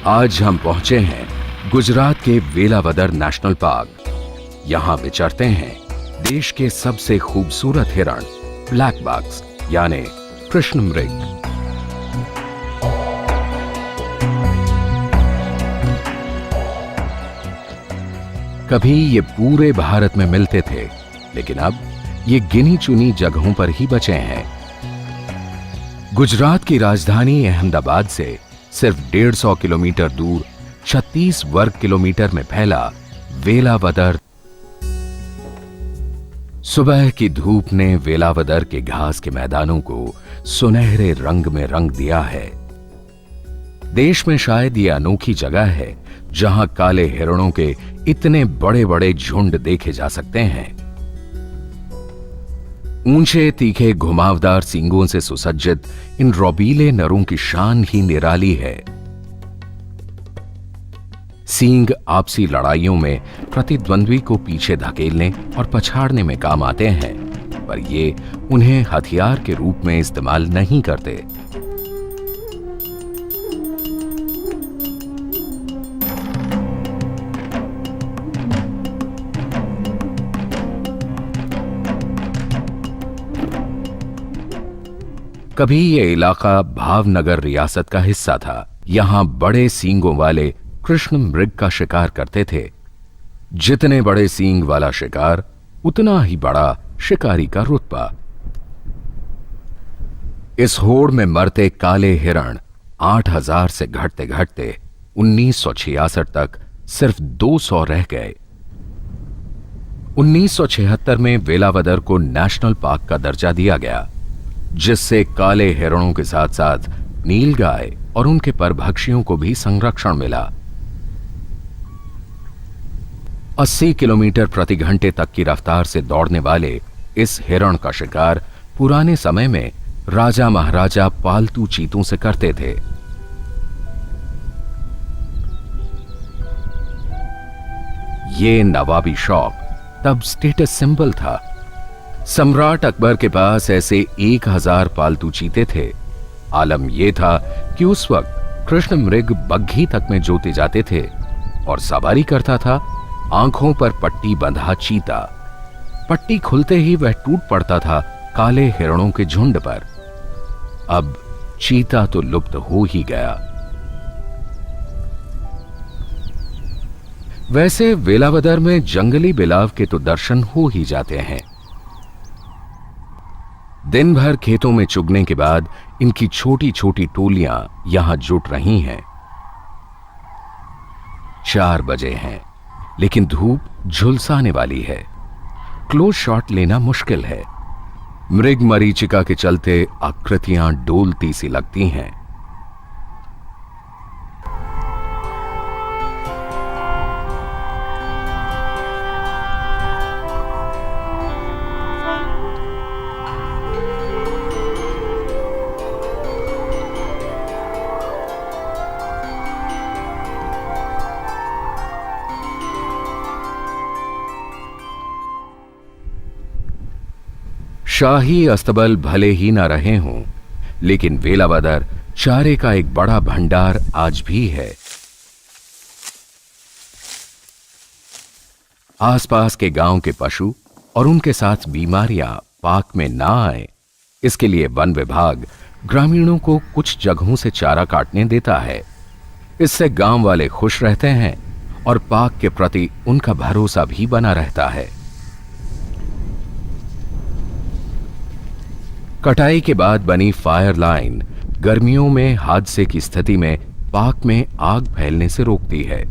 आज हम पहुंचे हैं गुजरात के वेलावदर नेशनल पार्क। यहां विचरते हैं देश के सबसे खूबसूरत हिरण ब्लैक बक्स यानी कृष्ण मृग। कभी ये पूरे भारत में मिलते थे, लेकिन अब ये गिनी चुनी जगहों पर ही बचे हैं। गुजरात की राजधानी अहमदाबाद से सिर्फ 150 किलोमीटर दूर 36 वर्ग किलोमीटर में फैला वेलावदर। सुबह की धूप ने वेलावदर के घास के मैदानों को सुनहरे रंग में रंग दिया है। देश में शायद ये अनोखी जगह है जहां काले हिरणों के इतने बड़े बड़े झुंड देखे जा सकते हैं। ऊंचे तीखे घुमावदार सींगों से सुसज्जित इन रौबीले नरों की शान ही निराली है। सींग आपसी लड़ाइयों में प्रतिद्वंद्वी को पीछे धकेलने और पछाड़ने में काम आते हैं, पर ये उन्हें हथियार के रूप में इस्तेमाल नहीं करते। कभी ये इलाका भावनगर रियासत का हिस्सा था। यहां बड़े सींगों वाले कृष्ण मृग का शिकार करते थे। जितने बड़े सींग वाला शिकार, उतना ही बड़ा शिकारी का रुतबा। इस होड़ में मरते काले हिरण 8000 से घटते घटते 1966 तक सिर्फ 200 रह गए। 1976 में वेलावदर को नेशनल पार्क का दर्जा दिया गया, जिससे काले हिरणों के साथ साथ नीलगाय और उनके परभक्षियों को भी संरक्षण मिला। 80 किलोमीटर प्रति घंटे तक की रफ्तार से दौड़ने वाले इस हिरण का शिकार पुराने समय में राजा महाराजा पालतू चीतों से करते थे। ये नवाबी शौक तब स्टेटस सिंबल था। सम्राट अकबर के पास ऐसे 1000 पालतू चीते थे। आलम यह था कि उस वक्त कृष्ण मृग बग्घी तक में जोते जाते थे और सवारी करता था आंखों पर पट्टी बंधा चीता। पट्टी खुलते ही वह टूट पड़ता था काले हिरणों के झुंड पर। अब चीता तो लुप्त हो ही गया। वैसे वेलावदर में जंगली बिलाव के तो दर्शन हो ही जाते हैं। दिन भर खेतों में चुगने के बाद इनकी छोटी छोटी टोलियां यहां जुट रही हैं। 4 बजे हैं, लेकिन धूप झुलसाने वाली है। क्लोज शॉट लेना मुश्किल है। मृग मरीचिका के चलते आकृतियां डोलती सी लगती हैं। शाही अस्तबल भले ही ना रहे हों, लेकिन वेलावदर चारे का एक बड़ा भंडार आज भी है। आसपास के गांव के पशु और उनके साथ बीमारियां पार्क में ना आए, इसके लिए वन विभाग ग्रामीणों को कुछ जगहों से चारा काटने देता है। इससे गांव वाले खुश रहते हैं और पार्क के प्रति उनका भरोसा भी बना रहता है। कटाई के बाद बनी फायर लाइन गर्मियों में हादसे की स्थिति में पार्क में आग फैलने से रोकती है।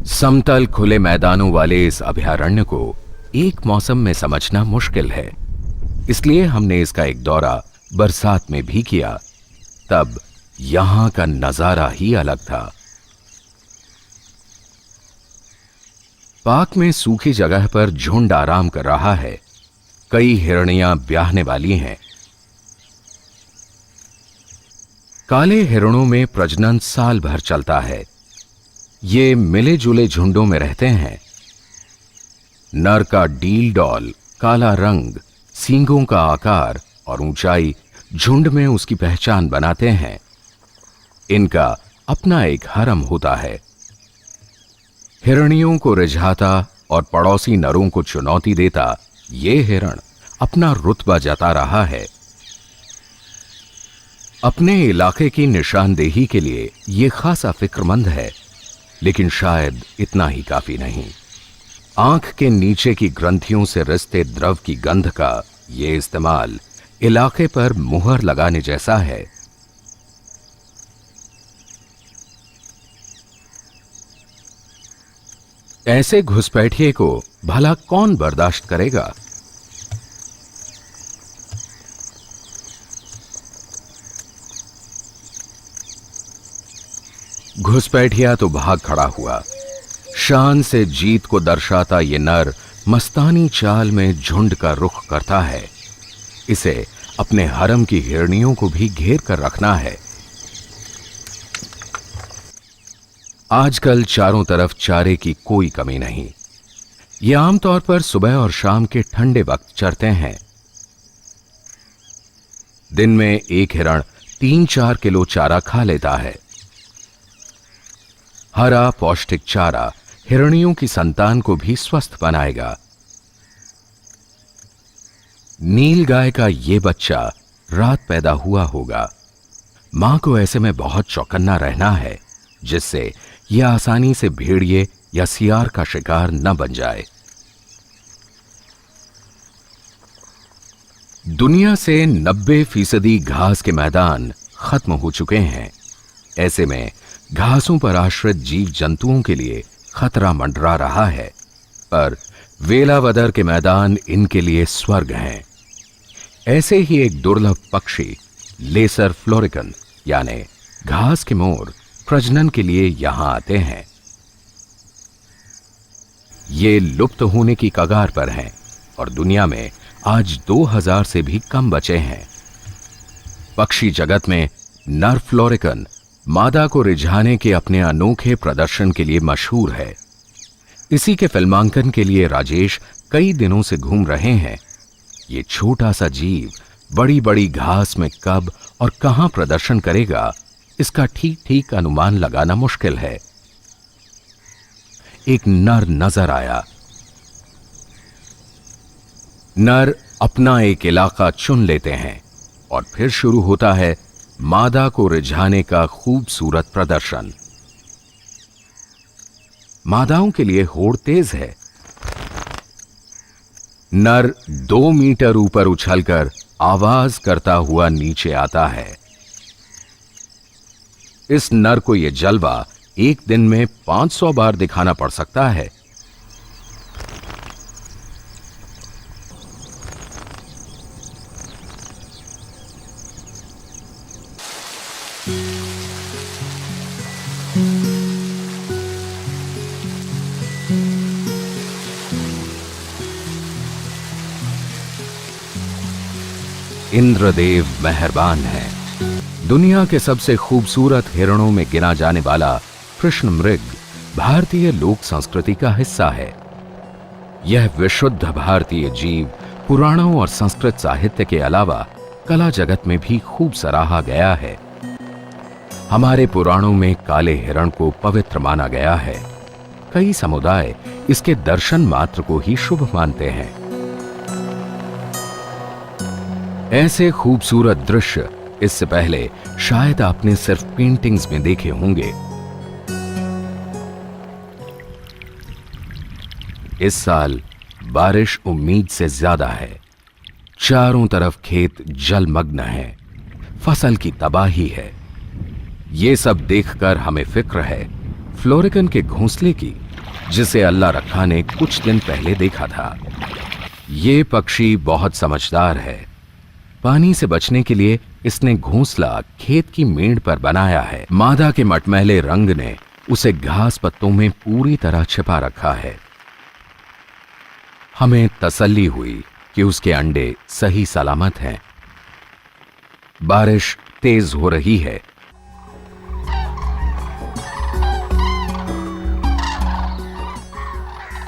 समतल खुले मैदानों वाले इस अभयारण्य को एक मौसम में समझना मुश्किल है, इसलिए हमने इसका एक दौरा बरसात में भी किया। तब यहां का नजारा ही अलग था। पार्क में सूखी जगह पर झुंड आराम कर रहा है। कई हिरणियां ब्याहने वाली हैं। काले हिरणों में प्रजनन साल भर चलता है। ये मिले जुले झुंडों में रहते हैं। नर का डील डॉल काला रंग, सींगों का आकार और ऊंचाई झुंड में उसकी पहचान बनाते हैं। इनका अपना एक हरम होता है। हिरणियों को रिझाता और पड़ोसी नरों को चुनौती देता ये हिरण अपना रुतबा जता रहा है। अपने इलाके की निशानदेही के लिए ये खासा फिक्रमंद है, लेकिन शायद इतना ही काफी नहीं। आंख के नीचे की ग्रंथियों से रिसते द्रव की गंध का ये इस्तेमाल इलाके पर मुहर लगाने जैसा है। ऐसे घुसपैठिए को भला कौन बर्दाश्त करेगा। घुसपैठिया तो भाग खड़ा हुआ। शान से जीत को दर्शाता ये नर मस्तानी चाल में झुंड का रुख करता है। इसे अपने हरम की हिरणियों को भी घेर कर रखना है। आजकल चारों तरफ चारे की कोई कमी नहीं। ये आमतौर पर सुबह और शाम के ठंडे वक्त चरते हैं। दिन में एक हिरण 3-4 किलो चारा खा लेता है। हरा पौष्टिक चारा हिरणियों की संतान को भी स्वस्थ बनाएगा। नील गाय का ये बच्चा रात पैदा हुआ होगा। मां को ऐसे में बहुत चौकन्ना रहना है, जिससे यह आसानी से भेड़िए या सियार का शिकार न बन जाए। दुनिया से 90% घास के मैदान खत्म हो चुके हैं। ऐसे में घासों पर आश्रित जीव जंतुओं के लिए खतरा मंडरा रहा है, पर वेलावदर के मैदान इनके लिए स्वर्ग हैं। ऐसे ही एक दुर्लभ पक्षी लेसर फ्लोरिकन यानी घास के मोर प्रजनन के लिए यहां आते हैं। ये लुप्त होने की कगार पर हैं और दुनिया में आज 2000 से भी कम बचे हैं। पक्षी जगत में नर फ्लोरिकन मादा को रिझाने के अपने अनोखे प्रदर्शन के लिए मशहूर है। इसी के फिल्मांकन के लिए राजेश कई दिनों से घूम रहे हैं। ये छोटा सा जीव बड़ी बड़ी घास में कब और कहां प्रदर्शन करेगा, इसका ठीक ठीक अनुमान लगाना मुश्किल है। एक नर नजर आया। नर अपना एक इलाका चुन लेते हैं और फिर शुरू होता है मादा को रिझाने का खूबसूरत प्रदर्शन। मादाओं के लिए होड़ तेज है। नर 2 मीटर ऊपर उछलकर आवाज करता हुआ नीचे आता है। इस नर को यह जलवा एक दिन में 500 बार दिखाना पड़ सकता है। इंद्रदेव मेहरबान है। दुनिया के सबसे खूबसूरत हिरणों में गिना जाने वाला कृष्ण मृग भारतीय लोक संस्कृति का हिस्सा है। यह विशुद्ध भारतीय जीव पुराणों और संस्कृत साहित्य के अलावा कला जगत में भी खूब सराहा गया है। हमारे पुराणों में काले हिरण को पवित्र माना गया है। कई समुदाय इसके दर्शन मात्र को ही शुभ मानते हैं। ऐसे खूबसूरत दृश्य इससे पहले शायद आपने सिर्फ पेंटिंग्स में देखे होंगे। इस साल बारिश उम्मीद से ज्यादा है। चारों तरफ खेत जलमग्न है, फसल की तबाही है। ये सब देखकर हमें फिक्र है फ्लोरिकन के घोंसले की, जिसे अल्लाह रखा ने कुछ दिन पहले देखा था। ये पक्षी बहुत समझदार है। पानी से बचने के लिए इसने घोंसला खेत की मेड़ पर बनाया है। मादा के मटमैले रंग ने उसे घास पत्तों में पूरी तरह छिपा रखा है। हमें तसल्ली हुई कि उसके अंडे सही सलामत हैं। बारिश तेज हो रही है।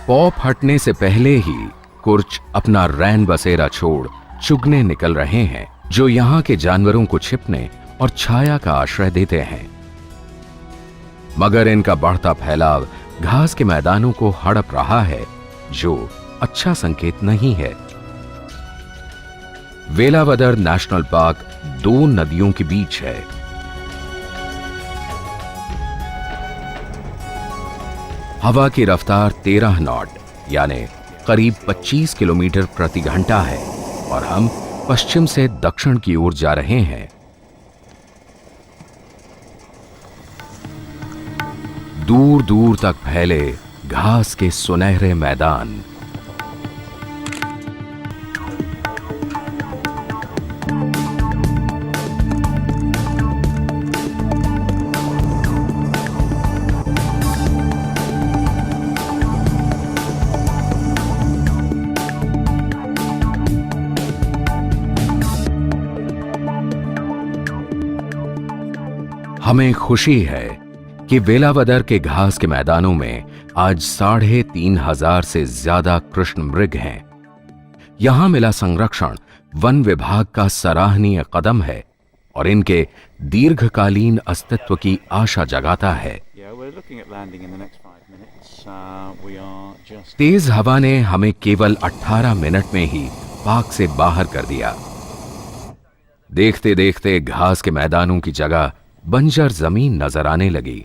पौ फटने से पहले ही कुर्च अपना रैन बसेरा छोड़ चुगने निकल रहे हैं, जो यहां के जानवरों को छिपने और छाया का आश्रय देते हैं। मगर इनका बढ़ता फैलाव घास के मैदानों को हड़प रहा है, जो अच्छा संकेत नहीं है। वेलावदर नेशनल पार्क दो नदियों के बीच है। हवा की रफ्तार 13 नॉट यानी करीब 25 किलोमीटर प्रति घंटा है और हम पश्चिम से दक्षिण की ओर जा रहे हैं। दूर दूर तक फैले घास के सुनहरे मैदान। हमें खुशी है कि वेलावदर के घास के मैदानों में आज 3,500 से ज्यादा कृष्ण मृग हैं। यहां मिला संरक्षण वन विभाग का सराहनीय कदम है और इनके दीर्घकालीन अस्तित्व की आशा जगाता है। तेज हवा ने हमें केवल 18 मिनट में ही पार्क से बाहर कर दिया। देखते देखते घास के मैदानों की जगह बंजर जमीन नजर आने लगी।